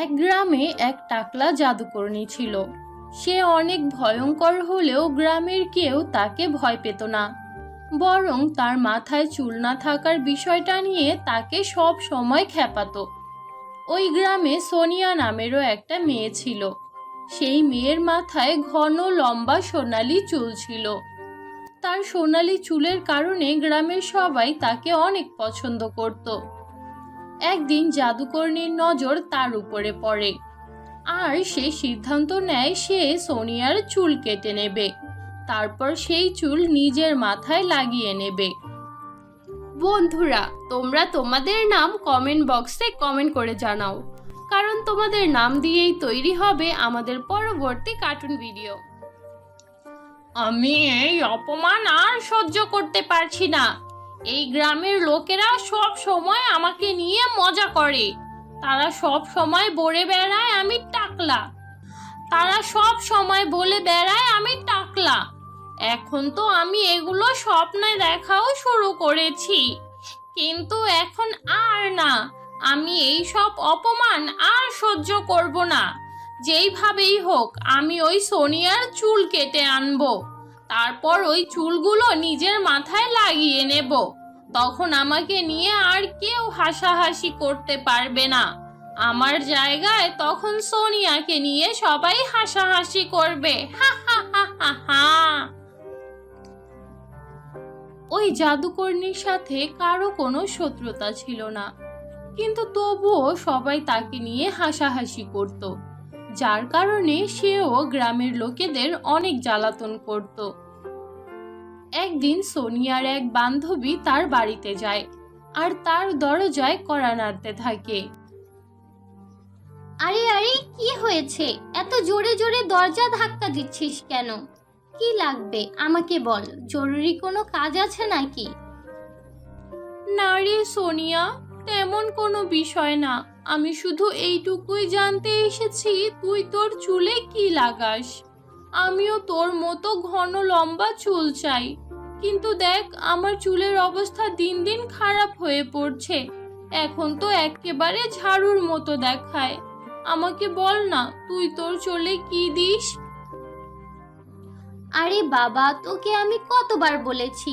এক গ্রামে এক টাকলা জাদুকরনী ছিল। সে অনেক ভয়ঙ্কর হলেও গ্রামের কেউ তাকে ভয় পেত না, বরং তার মাথায় চুল না থাকার বিষয়টা নিয়ে তাকে সব সময় খেপাতো। ওই গ্রামে সোনিয়া নামেরও একটা মেয়ে ছিল। সেই মেয়ের মাথায় ঘন লম্বা সোনালি চুল ছিল। তার সোনালি চুলের কারণে গ্রামের সবাই তাকে অনেক পছন্দ করত। একদিন জাদুকরনীর নজর তার উপরে পড়ে, আর সে সিদ্ধান্ত নেয় সে সোনিয়ার চুল কেটে নেবে, তারপর সেই চুল নিজের মাথায় লাগিয়ে নেবে। বন্ধুরা, তোমরা তোমাদের নাম কমেন্ট বক্সে কমেন্ট করে জানাও, কারণ তোমাদের নাম দিয়েই তৈরি হবে আমাদের পরবর্তী কার্টুন ভিডিও। আমি এই অপমান আর সহ্য করতে পারছি না। এই গ্রামের লোকেরা সব সময় আমাকে নিয়ে মজা করে। তারা সব সময় বলে বেড়ায় আমি টাকলা। এখন তো আমি এগুলো স্বপ্নে দেখাও শুরু করেছি, কিন্তু এখন আর না। আমি এই সব অপমান আর সহ্য করব না। যেইভাবেই হোক আমি ওই সোনিয়ার চুল কেটে আনবো, তারপর ওই চুলগুলো নিজের মাথায় লাগিয়ে নেব। তখন আমাকে নিয়ে আর কেউ হাসাহাসি করতে পারবে না। আমার জায়গায় তখন সোনিয়াকে নিয়ে সবাই হাসাহাসি করবে। হা হা হা হা হা। ওই জাদুকরনীর সাথে কারো কোনো শত্রুতা ছিল না, কিন্তু তবুও সবাই তাকে নিয়ে হাসাহাসি করত, যার কারণে সেও গ্রামের লোকেদের অনেক জ্বালাতন করত। একদিন সোনিয়ার এক বান্ধবী তার বাড়িতে যায়, আর তার দরজায় কড়া নাড়তে থাকে। আরে আরে, কি হয়েছে? এত জোরে জোরে দরজা ধাক্কা দিচ্ছিস কেন? কি লাগবে আমাকে বল, জরুরি কোনো কাজ আছে নাকি? না রে সোনিয়া, তেমন কোনো বিষয় না। আমি শুধু এইটুকুই জানতে এসেছি তুই তোর চুলে কি লাগাস। আমিও তোর মতো ঘন লম্বা চুল চাই, কিন্তু দেখ আমার চুলের অবস্থা দিন দিন খারাপ হয়ে পড়ছে। এখন তো একেবারে ঝাড়ুর মতো দেখায়। আমাকে বল না, তুই তোর চুলে কি দিস? আরে বাবা, তোকে আমি কতবার বলেছি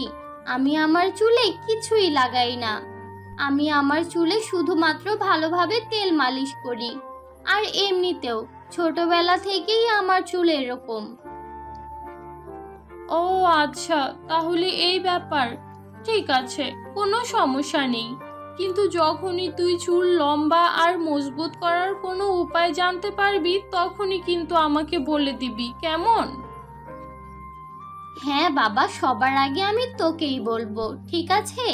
আমি আমার চুলে কিছুই লাগাই না। আমি আমার চুলে শুধুমাত্র ভালোভাবে তেল মালিশ করি, আর এমনিতেও ছোটবেলা থেকেই আমার চুল এরকম। ও আচ্ছা, তাহলে এই ব্যাপার। ঠিক আছে, কোনো সমস্যা নেই, কিন্তু যখনই তুই চুল লম্বা আর মজবুত করার কোনো উপায় জানতে পারবি তখনই কিন্তু আমাকে বলে দিবি, কেমন? হ্যাঁ বাবা, সবার আগে আমি তোকেই বলবো, ঠিক আছে?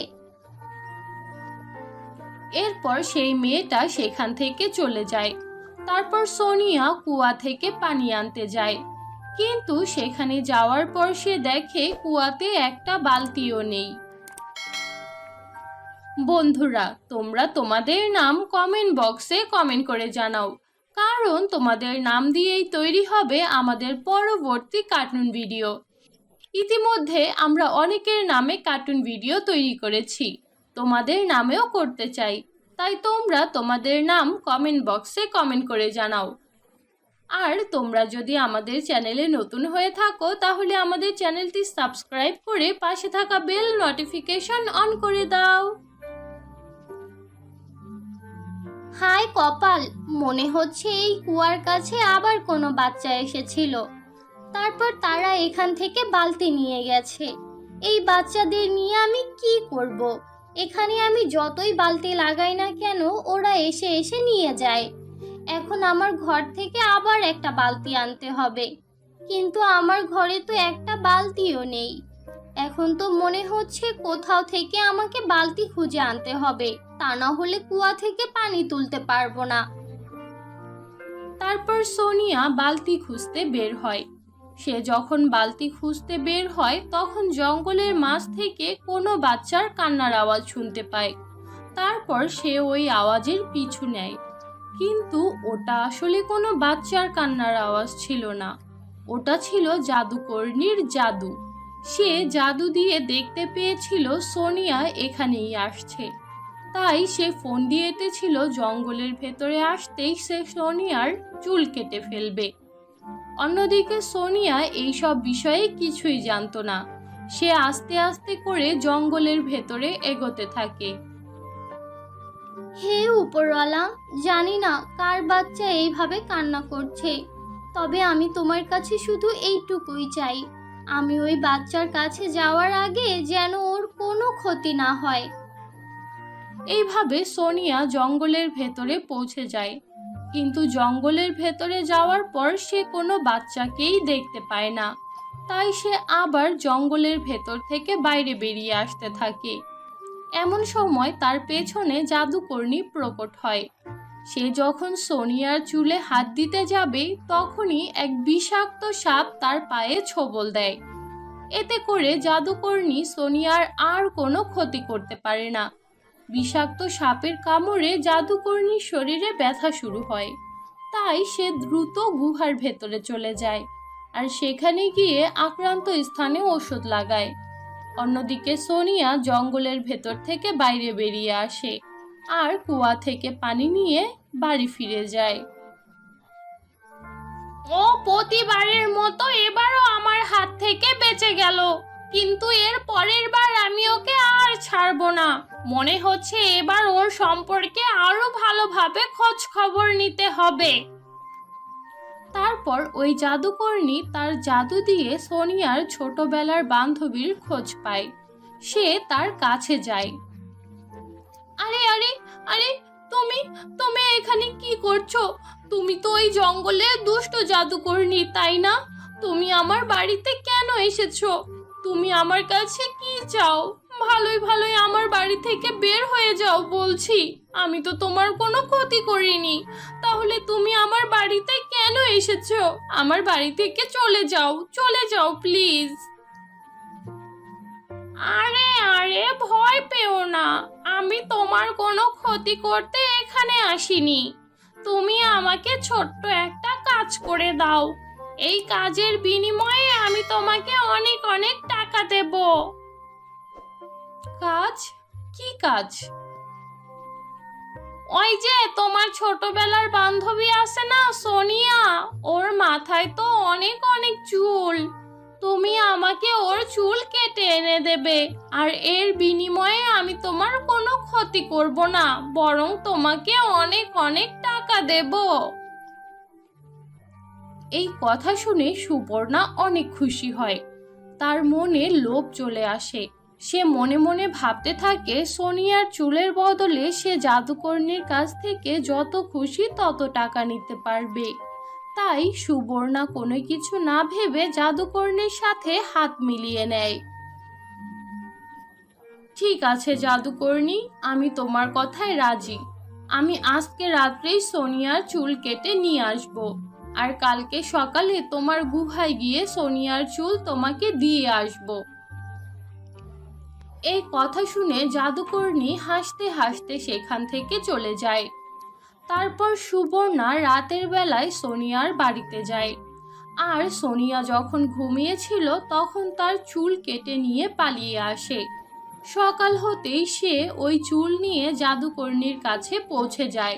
এরপর সেই মেয়েটা সেখান থেকে চলে যায়। তারপর সোনিয়া কুয়া থেকে পানি আনতে যায়, কিন্তু সেখানে যাওয়ার পর সে দেখে কুয়াতে একটা বালতিও নেই। বন্ধুরা, তোমরা তোমাদের নাম কমেন্ট বক্সে কমেন্ট করে জানাও, কারণ তোমাদের নাম দিয়েই তৈরি হবে আমাদের পরবর্তী কার্টুন ভিডিও। ইতিমধ্যে আমরা অনেকের নামে কার্টুন ভিডিও তৈরি করেছি, তোমাদের নামেও করতে চাই, তাই তোমরা তোমাদের নাম কমেন্ট বক্সে কমেন্ট করে জানাও। আর তোমরা যদি আমাদের চ্যানেলে নতুন হয়ে থাকো তাহলে আমাদের চ্যানেলটি সাবস্ক্রাইব করে পাশে থাকা বেল নোটিফিকেশন অন করে দাও। হায় কপাল, মনে হচ্ছে এই কুয়ার কাছে আবার কোনো বাচ্চা এসেছিল, তারপর তারা এখান থেকে বালতি নিয়ে গেছে। এই বাচ্চাদের নিয়ে আমি কি করব? এখানে আমি যতই বালতি লাগাই না কেন ওরা এসে এসে নিয়ে যায়। এখন আমার ঘর থেকে আবার একটা বালতি আনতে হবে, কিন্তু আমার ঘরে তো একটা বালতিও নেই। এখন তো মনে হচ্ছে কোথাও থেকে আমাকে বালতি খুঁজে আনতে হবে, তা না হলে কুয়া থেকে পানি তুলতে পারবো না। তারপর সোনিয়া বালতি খুঁজতে বের হয়। সে যখন বালতি খুঁজতে বের হয় তখন জঙ্গলের মাঝ থেকে কোনো বাচ্চার কান্নার আওয়াজ শুনতে পায়। তারপর সে ওই আওয়াজের পিছু নেয়, কিন্তু ওটা আসলে কোনো বাচ্চার কান্নার আওয়াজ ছিল না, ওটা ছিল জাদুকরনীর জাদু। সে জাদু দিয়ে দেখতে পেয়েছিল সোনিয়া এখানেই আসছে। তাই সে ফোন দিয়েছিল জঙ্গলের ভেতরে আসতেই সে সোনিয়ার চুল কেটে ফেলবে। অন্যদিকে সোনিয়া এইসব বিষয়ে কিছুই জানতো না। সে আস্তে আস্তে করে জঙ্গলের ভেতরে এগোতে থাকে। হে উপরওয়ালা, জানি না কার বাচ্চা এইভাবে কান্না করছে, তবে আমি তোমার কাছে শুধু এইটুকুই চাই, আমি ওই বাচ্চার কাছে যাওয়ার আগে যেন ওর কোনো ক্ষতি না হয়। এইভাবে সোনিয়া জঙ্গলের ভেতরে পৌঁছে যায়, কিন্তু জঙ্গলের ভেতরে যাওয়ার পর সে কোনো বাচ্চাকেই দেখতে পায় না। তাই সে আবার জঙ্গলের ভেতর থেকে বাইরে বেরিয়ে আসতে থাকে। এমন সময় তার পেছনে জাদুকর্ণী প্রকট হয়। সে যখন সোনিয়ার চুলে হাত দিতে যাবে তখনই এক বিষাক্ত সাপ তার পায়ে ছোবল দেয়। এতে করে জাদুকর্ণী সোনিয়ার আর কোনো ক্ষতি করতে পারে না। বিষাক্ত সাপের কামড়ে জাদুকর্ণীর শরীরে ব্যথা শুরু হয়। তাই সে দ্রুত গুহার ভেতরে চলে যায় আর সেখানে গিয়ে আক্রান্ত স্থানে ওষুধ লাগায়। অন্যদিকে সোনিয়া জঙ্গলের ভেতর থেকে বাইরে বেরিয়ে আসে আর কুয়া থেকে পানি নিয়ে বাড়ি ফিরে যায়। ও প্রতিবারের মতো এবারও আমার হাত থেকে বেঁচে গেল, কিন্তু এর পরের বার আমি ওকে আর ছাড়বো না। মনে হচ্ছে এবার ওর সম্পর্কে আরো ভালোভাবে খোঁজ খবর নিতে হবে। তারপর ওই জাদুকর্ণী তার জাদু দিয়ে সোনিয়ার ছোটবেলার বান্ধবীর খোঁজ পায়। সে তার কাছে যায়। আরে আরে আরে, তুমি তুমি এখানে কি করছো? তুমি তো ওই জঙ্গলের দুষ্ট জাদুকর্ণী, তাই না? তুমি আমার বাড়িতে কেন এসেছো? তুমি আমার কাছে কি চাও? ভালোই ভালোই আমার বাড়ি থেকে বের হয়ে যাও বলছি। আমি তো তোমার কোনো ক্ষতি করিনি, তাহলে তুমি আমার বাড়িতে কেন এসেছো? আমার বাড়ি থেকে চলে যাও প্লিজ। আরে আরে, ভয় পেও না, আমি তোমার কোনো ক্ষতি করতে এখানে আসিনি। তুমি আমাকে ছোট্ট একটা কাজ করে দাও, এই কাজের বিনিময়ে আমি তোমাকে অনেক অনেক টাকা দেব। কাজ? কি কাজ? ওই যে তোমার ছোটবেলার বান্ধবী আছে না সোনিয়া, ওর মাথায় তো অনেক অনেক চুল। তুমি আমাকে ওর চুল কেটে এনে দেবে, আর এর বিনিময়ে আমি তোমার কোনো ক্ষতি করব না, বরং তোমাকে অনেক অনেক টাকা দেব। এই কথা শুনে সুবর্ণা অনেক খুশি হয়। তার মনে লোভ চলে আসে। সে মনে মনে ভাবতে থাকে সোনিয়ার চুলের বদলে সে জাদুকর্ণীর কাছ থেকে যত খুশি তত টাকা নিতে পারবে। তাই সুবর্ণা কোনো কিছু না ভেবে জাদুকর্ণীর সাথে হাত মিলিয়ে নেয়। ঠিক আছে জাদুকর্ণী, আমি তোমার কথায় রাজি। আমি আজকে রাত্রেই সোনিয়ার চুল কেটে নিয়ে আসব, আর কালকে সকালে তোমার গুহায় গিয়ে সোনিয়ার চুল তোমাকে দিয়ে আসব। এই কথা শুনে জাদুকর্ণী হাসতে হাসতে সেখান থেকে চলে যায়। তারপর সুবর্ণা রাতের বেলায় সোনিয়ার বাড়িতে যায়, আর সোনিয়া যখন ঘুমিয়েছিল তখন তার চুল কেটে নিয়ে পালিয়ে আসে। সকাল হতেই সে ওই চুল নিয়ে জাদুকর্ণীর কাছে পৌঁছে যায়।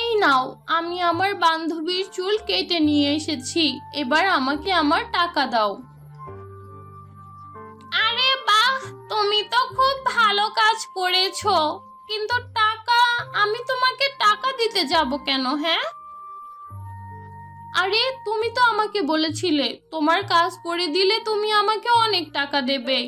এই নাও, আমি আমার বান্ধবীর চুল কেটে নিয়ে এসেছি, এবার আমাকে আমার টাকা দাও। আরে বাহ, তুমি তো খুব ভালো কাজ করেছো, কিন্তু টাকা? আমি তোমাকে টাকা দিতে যাব কেন? হ্যাঁ, আরে তুমি তো আমাকে বলেছিলে তোমার কাজ করে দিলে তুমি আমাকে অনেক টাকা দেবে।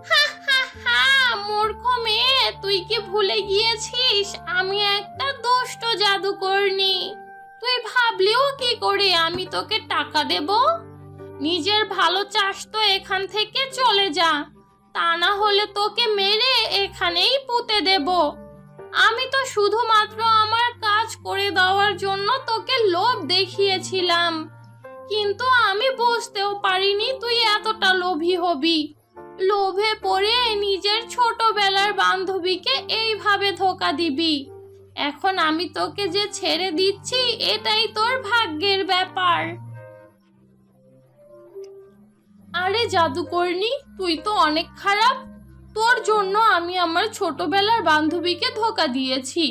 হা হা হা, মূর্খ মেয়ে, তুই কি ভুলে গিয়েছিস আমি একটা দুষ্ট জাদুকর্ণী? তুই ভাবলিও কি করে আমি তোকে টাকা দেব? নিজের ভালো চাস তো এখান থেকে চলে যা, তা না হলে তোকে মেরে এখানেই পুঁতে দেব। আমি তো শুধুমাত্র আমার কাজ করে দেওয়ার জন্য তোকে লোভ দেখিয়েছিলাম, কিন্তু আমি বুঝতেও পারিনি তুই এতটা লোভী হবি। লোভে পড়ে নিজের ছোটবেলার বান্ধবীকে এইভাবে ধোঁকা দিবি। এখন আমি তোকে যে ছেড়ে দিচ্ছি এটাই তোর ভাগ্যের ব্যাপার। আরে জাদুকর্ণী, তুই তো অনেক খারাপ। তোর জন্য আমি আমার ছোটবেলার বান্ধবীকে ধোঁকা দিয়েছি,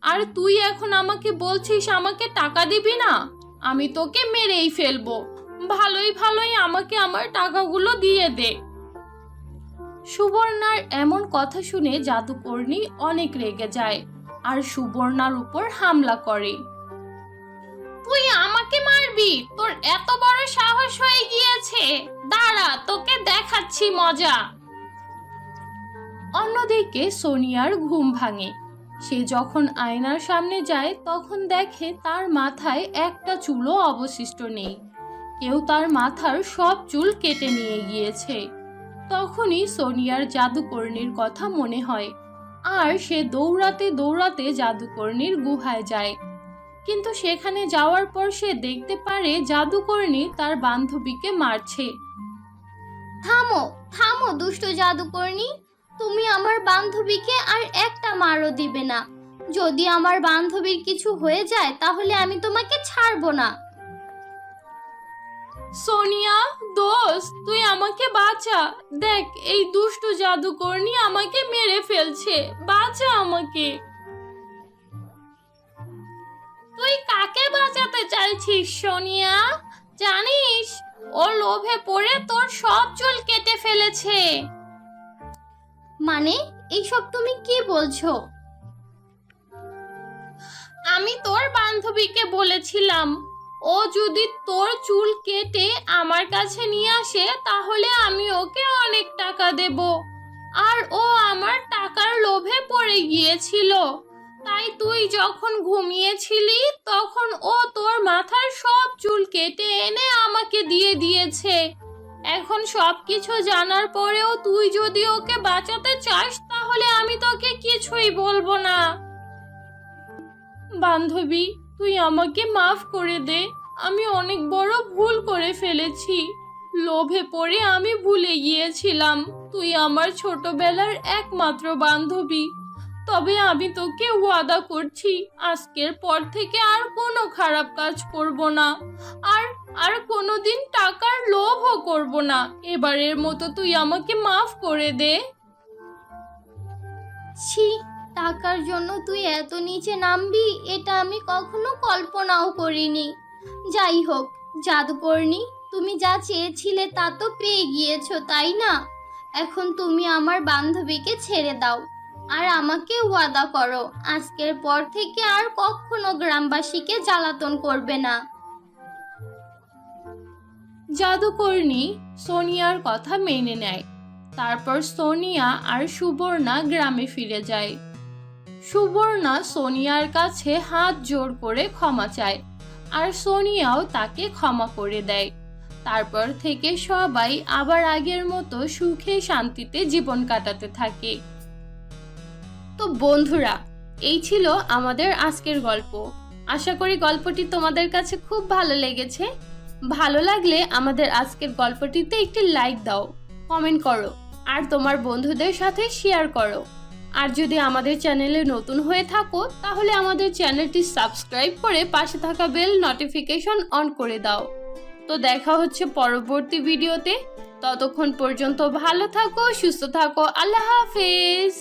আর তুই এখন আমাকে বলছিস আমাকে টাকা দিবি না? আমি তোকে মেরেই ফেলবো। ভালোই ভালোই আমাকে আমার টাকাগুলো দিয়ে দে। সুবর্ণার এমন কথা শুনে জাদুকরনী অনেক রেগে যায় আর সুবর্ণার উপর হামলা করে। তুই আমাকে মারবি? তোর এত বড় সাহস হয়ে গিয়েছে? দাঁড়া, তোকে দেখাচ্ছি মজা। অন্যদিকে সোনিয়ার ঘুম ভাঙে। সে যখন আয়নার সামনে যায় তখন দেখে তার মাথায় একটা চুলও অবশিষ্ট নেই। কেউ তার মাথার সব চুল কেটে নিয়ে গিয়েছে। তখনই সোনিয়ার জাদুকরনীর কথা মনে হয় আর সে দৌড়াতে দৌড়াতে জাদুকরনীর গুহায় যায়। কিন্তু সেখানে যাওয়ার পর সে দেখতে পারে জাদুকরনী তার বান্ধবীকে মারছে। থামো থামো দুষ্ট জাদুকরনী, তুমি আমার বান্ধবীকে আর একটা মারও দিবে না। যদি আমার বান্ধবীর কিছু হয়ে যায় তাহলে আমি তোমাকে ছাড়বো না। সোনিয়া দোস্ত, তুই আমাকে বাঁচা। দেখ, এই দুষ্ট জাদুকরনী আমাকে মেরে ফেলছে। বাঁচা আমাকে। তুই কাকে বাঁচাতে চাইছিস সোনিয়া? জানিস ও লোভে পড়ে তোর সব চুল কেটে ফেলেছে। মানে এইসব তুমি কি বলছো? আমি তোর বান্ধবীকে বলেছিলাম ও যদি তোর চুল কেটে আমার কাছে নিয়ে আসে তাহলে আমি ওকে অনেক টাকা দেব। আর ও আমার টাকার লোভে পড়ে গিয়েছিল। তাই তুই যখন ঘুমিয়েছিলি তখন ও তোর মাথার সব চুল কেটে এনে আমাকে দিয়ে দিয়েছে। এখন সবকিছু জানার পরেও তুই যদি ওকে বাঁচাতে চাস তাহলে আমি তোকে কিছুই বলবো না। বান্ধবী, তুই আমাকে মাফ করে দে। আমি অনেক বড় ভুল করে ফেলেছি। লোভে পড়ে আমি ভুলে গিয়েছিলাম তুই আমার ছোটবেলার একমাত্র বান্ধবী। তবে আমি তোকে ওয়াদা করছি আজকের পর থেকে আর কোনো খারাপ কাজ করব না, আর কোনোদিন টাকার লোভও করব না। এবারের মতো তুই আমাকে মাফ করে দে। ছি, টাকার জন্য তুই এত নিচে নামবি এটা আমি কখনো কল্পনাও করিনি। যাই হোক জাদুকরনী, তুমি যা চেয়েছিলে তা তো পেয়ে গিয়েছো, তাই না? এখন তুমি আমার বান্ধবীকে ছেড়ে দাও আর আমাকে ওয়াদা করো আজকের পর থেকে আর কখনো গ্রামবাসীকে জ্বালাতন করবে না। জাদুকরনী সোনিয়ার কথা মেনে নেয়। তারপর সোনিয়া আর সুবর্ণা গ্রামে ফিরে যায়। সুবর্ণা সোনিয়ার কাছে হাত জোড় করে ক্ষমা চায় আর সোনিয়াও তাকে ক্ষমা করে দেয়। তারপর থেকে সবাই আবার আগের মতো সুখে শান্তিতে জীবন কাটাতে থাকে। তো বন্ধুরা, এই ছিল আমাদের আজকের গল্প। আশা করি গল্পটি তোমাদের কাছে খুব ভালো লেগেছে। ভালো লাগলে আমাদের আজকের গল্পটিতে একটি লাইক দাও, কমেন্ট করো আর তোমার বন্ধুদের সাথে শেয়ার করো। আর যদি আমাদের চ্যানেলে নতুন হয়ে থাকো তাহলে আমাদের চ্যানেলটি সাবস্ক্রাইব করে পাশে থাকা বেল নোটিফিকেশন অন করে দাও। তো দেখা হচ্ছে পরবর্তী ভিডিওতে। ততক্ষণ পর্যন্ত ভালো থাকো, সুস্থ থাকো। আল্লাহ হাফেজ।